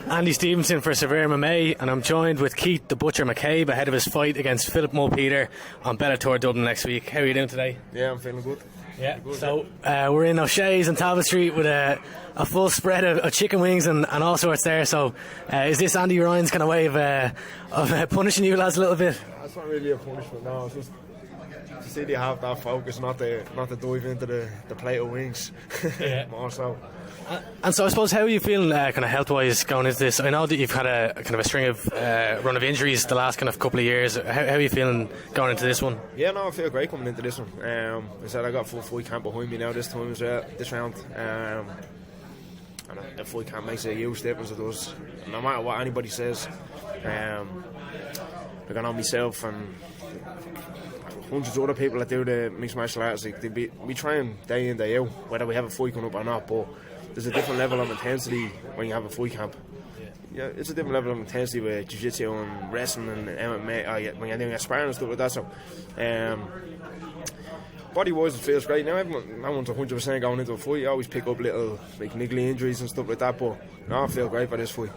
Andy Stevenson for Severe MMA, and I'm joined with Keith the Butcher McCabe ahead of his fight against Philip Mulpeter on Bellator Dublin next week. How are you doing today? Yeah, I'm feeling good. Yeah, so we're in O'Shea's and Talbot Street with a full spread of chicken wings and all sorts there. So is this Andy Ryan's kind of way of punishing you lads a little bit? That's not really a punishment, no. It's just to see they have that focus, not to dive into the plate of wings. Yeah. More so. And so I suppose, how are you feeling kind of health-wise going into this? I know that you've had a kind of a string of run of injuries the last kind of couple of years. How are you feeling going into this one? Yeah, no, I feel great coming into this one. I said I got full fight camp behind me now this time as well, this round. And the fight camp makes a huge difference. It does. No matter what anybody says. Like I know myself and hundreds of other people that do the mixed martial arts, like we train day in, day out, whether we have a fight coming up or not, but there's a different level of intensity when you have a fight camp. Yeah, it's a different level of intensity with jiu-jitsu and wrestling and MMA, when you're doing a sparring and stuff like that. So, body-wise, it feels great. Now, everyone's 100% going into a fight. You always pick up little like niggly injuries and stuff like that, but no, I feel great for this fight.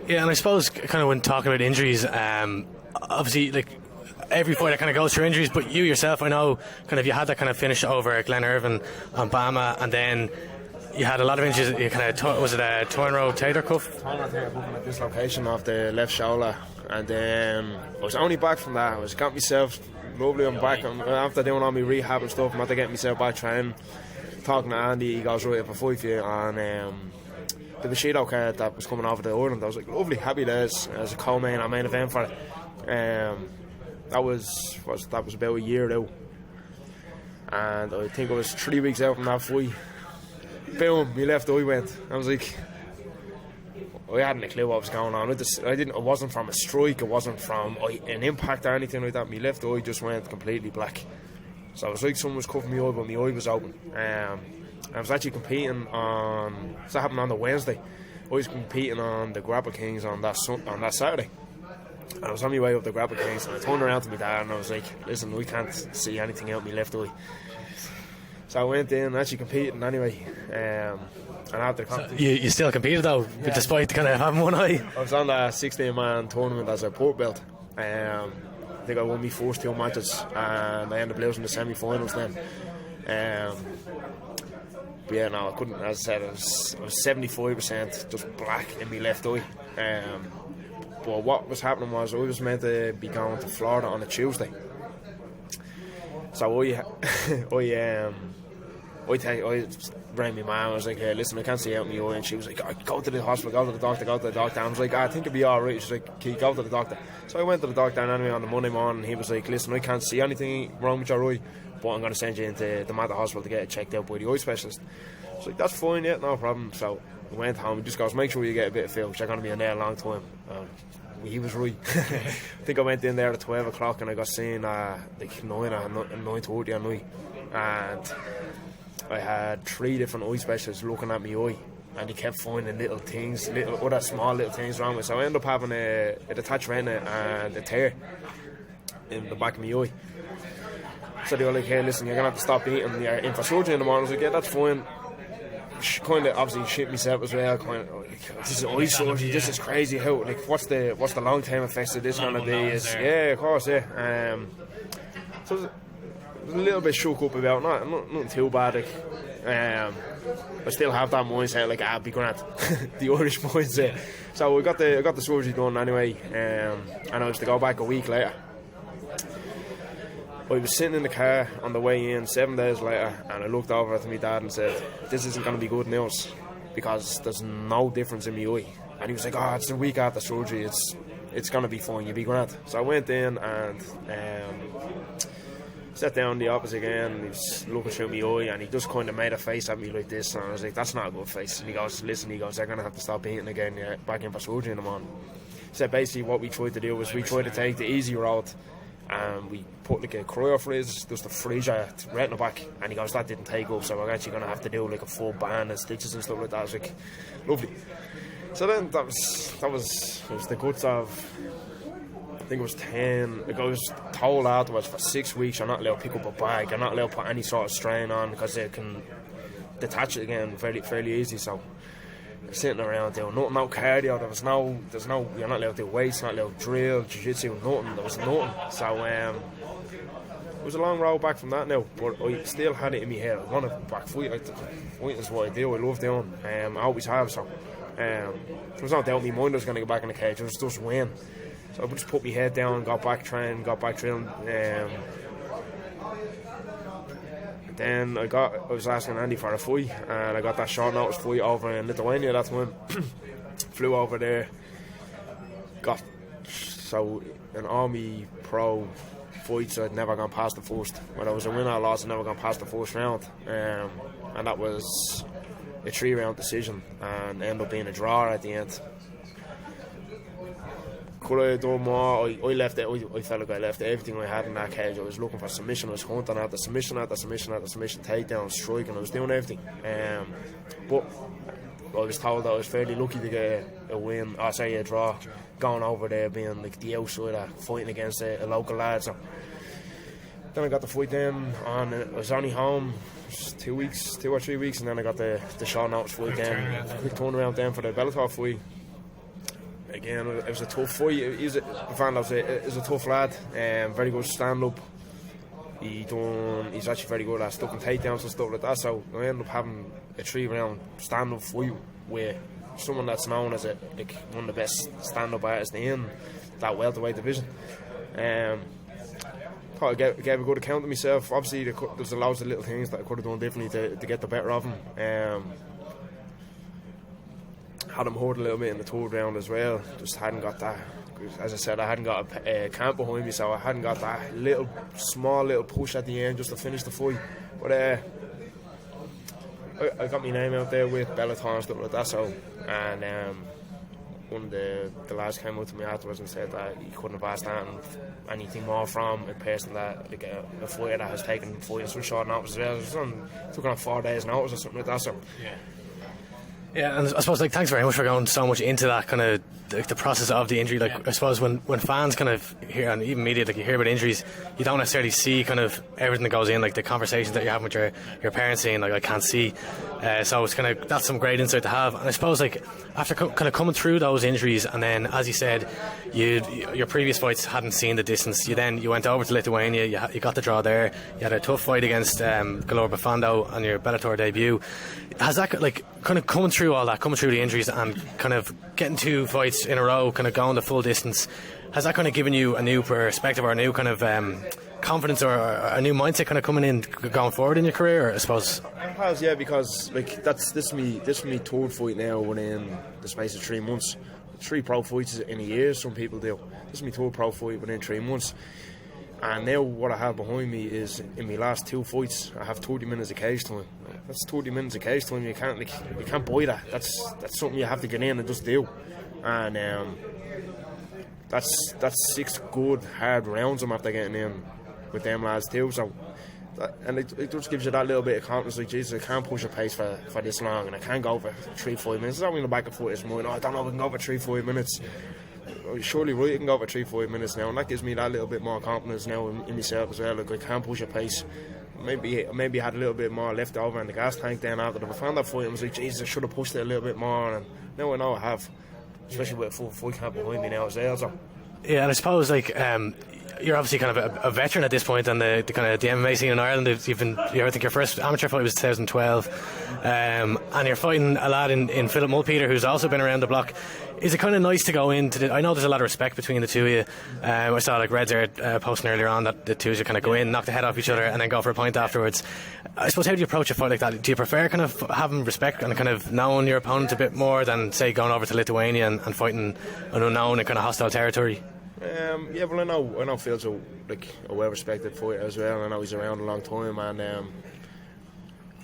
Yeah, and I suppose kind of when talking about injuries, obviously, like, every fighter kind of goes through injuries, but you yourself, I know, kind of you had that kind of finish over Glen Irvin on Bama, and then you had a lot of injuries. You kind of was it a torn rotator cuff? Torn rotator cuff and a dislocation of the left shoulder, and then I was only back from that. I was got myself lovely. I'm back after doing all my rehab and stuff. I'm after getting myself back training. Talking to Andy, he goes, right, if I fight for you on the Bushido card that was coming over to Ireland. I was like, lovely, happy days as a co-main or main event for it. That was about a year out, and I think I was 3 weeks out from that fight. Boom, my left eye went. I was like, I hadn't a clue what was going on. It wasn't from a strike, it wasn't from an impact or anything like that. My left eye just went completely black. So it was like someone was covering my eye, but my eye was open. I was actually competing on. So that happened on the Wednesday. I was competing on the Grapple Kings on that Saturday. And I was on my way up the Grapple Kings, and I turned around to my dad and I was like, listen, we can't see anything out my left eye. So I went in and actually competed anyway. And after the competition, you still competed though, yeah, despite kind of having one eye? I was on the 16-man tournament as a port belt. I think I won my first 2 matches, and I ended up losing the semi-finals then. But yeah, no, I couldn't. As I said, I was 75% just black in my left eye. But what was happening was I was meant to be going to Florida on a Tuesday. So I rang my mum. I was like, hey, listen, I can't see out my eye. And she was like, oh, go to the hospital, go to the doctor. I was like, I think it'll be alright. She's like, Keith, go to the doctor. So I went to the doctor anyway on the Monday morning. He was like, listen, I can't see anything wrong with your eye, but I'm going to send you into the Mata Hospital to get it checked out by the eye specialist. I was like, that's fine, yeah, no problem. So I went home. He just goes, make sure you get a bit of film, because you're going to be in there a long time. He was right. I think I went in there at 12 o'clock and I got seen like 9 or 9:30 at night. And I had 3 different eye specialists looking at my eye, and he kept finding little small little things wrong with it. So I ended up having a detached retina and a tear in the back of my eye. So they were like, hey, listen, you're going to have to stop eating. You're in for surgery in the morning. I was like, yeah, that's fine. Kind of obviously shit myself as well. Kind of like, this is eye surgery. This is crazy. How, like, what's the long term effects of this going to be? Yeah, of course, yeah. So I was a little bit shook up about nothing too bad. Like, I still have that mindset, like, I'll be grand. The Irish mindset. So I got the surgery done anyway, and I was to go back a week later. I was sitting in the car on the way in 7 days later, and I looked over at my dad and said, this isn't going to be good news, because there's no difference in my eye. And he was like, oh, it's a week after surgery, it's going to be fine, you'll be grand. So I went in and sat down in the office again, and he was looking through my eye, and he just kind of made a face at me like this, and I was like, that's not a good face. And he goes, listen, they're going to have to stop eating again, you're back in for surgery in the morning. So basically what we tried to do was we tried to take the easy road, and we put like a cryo-freeze just to freeze your retina back, and he goes, that didn't take up, so we're actually going to have to do like a full band and stitches and stuff like that. I was like, lovely. So then that was the guts of, I think it was 10, like I was told afterwards for 6 weeks you're not allowed to pick up a bag, you're not allowed to put any sort of strain on, because they can detach it again fairly easy. So sitting around doing nothing, no cardio. There's no, you're not allowed to do weights, not allowed to drill, jiu-jitsu, nothing. There was nothing. So it was a long road back from that now, but I still had it in my head. I want to back fight. Fighting is what I do. I love doing. I always have. So there was no doubt in my mind I was going to go back in the cage. It was just win. So I just put my head down, got back training, got back drilling. Then I was asking Andy for a fight, and I got that short notice fight over in Lithuania that time. Flew over there, so in all my pro fights I'd never gone past the first. Whether I was a winner or loss, I'd never gone past the first round, and that was a 3-round decision and ended up being a draw at the end. Could I have done more? I left it. I felt like I left everything I had in that cage. I was looking for submission. I was hunting at the submission, takedown, striking. I was doing everything. But I was told that I was fairly lucky to get a win. A draw. Going over there, being like the outsider, fighting against a local lad. So then I got the fight then, and I was only home 2 or 3 weeks, and then I got the short notice fight then. Quick turnaround then for the Bellator fight. Again, it was a tough fight. He's a tough lad, very good stand-up. He's actually very good at stuck in takedowns and stuff like that, so I ended up having a 3-round stand-up fight with someone that's known as one of the best stand-up artists in that welterweight division. Thought I gave a good account of myself. Obviously, there's a loads of little things that I could have done differently to get the better of him. Had him hurt a little bit in the 3rd round as well. Just hadn't got that. As I said, I hadn't got a camp behind me, so I hadn't got that small little push at the end just to finish the fight. But I got my name out there with Bellator and stuff like that. So, and one of the lads came up to me afterwards and said that he couldn't have asked anything more from a person that like a fighter that has taken fighting so short notice as well. It took on 4 days notice or something like that. So. Yeah, and I suppose thanks very much for going so much into that kind of the process of the injury. I suppose when fans kind of hear, and even media, you hear about injuries, you don't necessarily see kind of everything that goes in, the conversations that you're having with your parents saying I can't see. So it's kind of, that's some great insight to have. And I suppose after kind of coming through those injuries, and then as you said, your previous fights hadn't seen the distance. You went over to Lithuania. You got the draw there. You had a tough fight against Galor Bafando on your Bellator debut. Has that kind of coming through all that, coming through the injuries and kind of getting 2 fights in a row, kind of going the full distance, has that kind of given you a new perspective or a new kind of confidence or a new mindset kind of coming in going forward in your career, I suppose? It has, yeah, because this is me 3rd fight now within the space of 3 months. 3 pro fights in a year, some people do. This is my 3rd pro fight within 3 months. And now what I have behind me is, in my last 2 fights, I have 30 minutes of cage time. That's 30 minutes of cage time. You can't buy that. That's something you have to get in and just do. And that's 6 good hard rounds I'm after getting in with them lads too. So, it just gives you that little bit of confidence. Like, Jesus, I can't push a pace for this long, and I can't go for 3-5 minutes. It's not in the back and forth this morning. I don't know if I can go for 3-5 minutes. Surely right, I can go for 3-5 minutes now, and that gives me that little bit more confidence now in myself as well. I can't push a pace. Maybe I had a little bit more left over in the gas tank then after I found that fight. I was like, Jesus, I should have pushed it a little bit more, and now I know I have, especially with a full fight camp behind me now as well. So. Yeah, and I suppose you're obviously kind of a veteran at this point on the kind of the MMA scene in Ireland. I think your first amateur fight was 2012, and you're fighting a lad in Philip Mulpeter who's also been around the block. Is it kind of nice to go into I know there's a lot of respect between the two of you. I saw Reds posting earlier on that the two of you kind of go in, knock the head off each other, and then go for a pint afterwards. I suppose, how do you approach a fight like that? Do you prefer kind of having respect and kind of knowing your opponent a bit more than, say, going over to Lithuania and fighting an unknown in kind of hostile territory? Yeah, well, I know Phil's a well-respected fighter as well. I know he's around a long time, and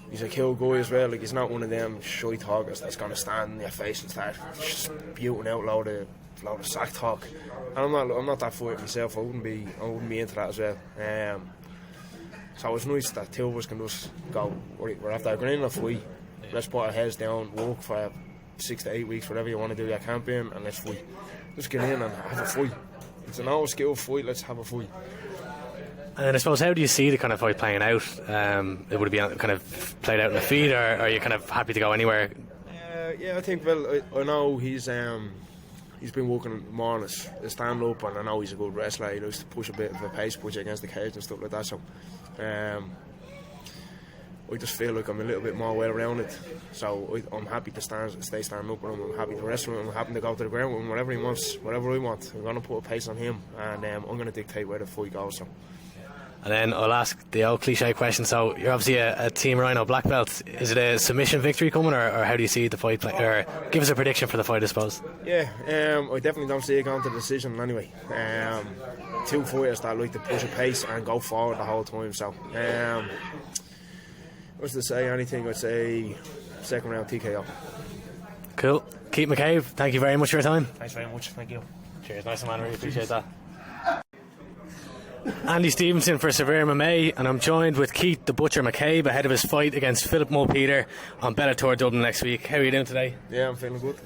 he's a cool guy as well. He's not one of them shy talkers that's going to stand in your face and start spewing out loud of sack talk. And I'm not that fighter myself. I wouldn't be into that as well. So it's nice that 2 of us can just go, we're after agreeing on a fight. Let's put our heads down, work for 6 to 8 weeks, whatever you want to do your campaign, and let's fight. Just get in and have a fight. It's an old skill fight, let's have a fight. And I suppose, how do you see the kind of fight playing out? Would it be kind of played out in the feed, or are you kind of happy to go anywhere? Yeah, I think. Well, I know he's been working more on his stand up, and I know he's a good wrestler. He likes to push a bit of a pace push against the cage and stuff like that. So I just feel like I'm a little bit more well rounded. So I'm happy to stay standing up, and I'm happy to wrestle him. I'm happy to go to the ground with him, whatever he wants, whatever I want. I'm going to put a pace on him, and I'm going to dictate where the fight goes. So. And then I'll ask the old cliche question. So you're obviously a Team Rhino black belt. Is it a submission victory coming, or how do you see the fight play? Or give us a prediction for the fight, I suppose. Yeah, I definitely don't see it going to the decision anyway. Two fighters that like to push a pace and go forward the whole time. So, what's to say anything? I'd say second round TKO. Cool. Keith McCabe, thank you very much for your time. Thanks very much. Thank you. Cheers, nice man. Really appreciate that. Andy Stevenson for Severe MMA, and I'm joined with Keith the Butcher McCabe ahead of his fight against Philip Mulpeter on Bellator Dublin next week. How are you doing today? Yeah, I'm feeling good.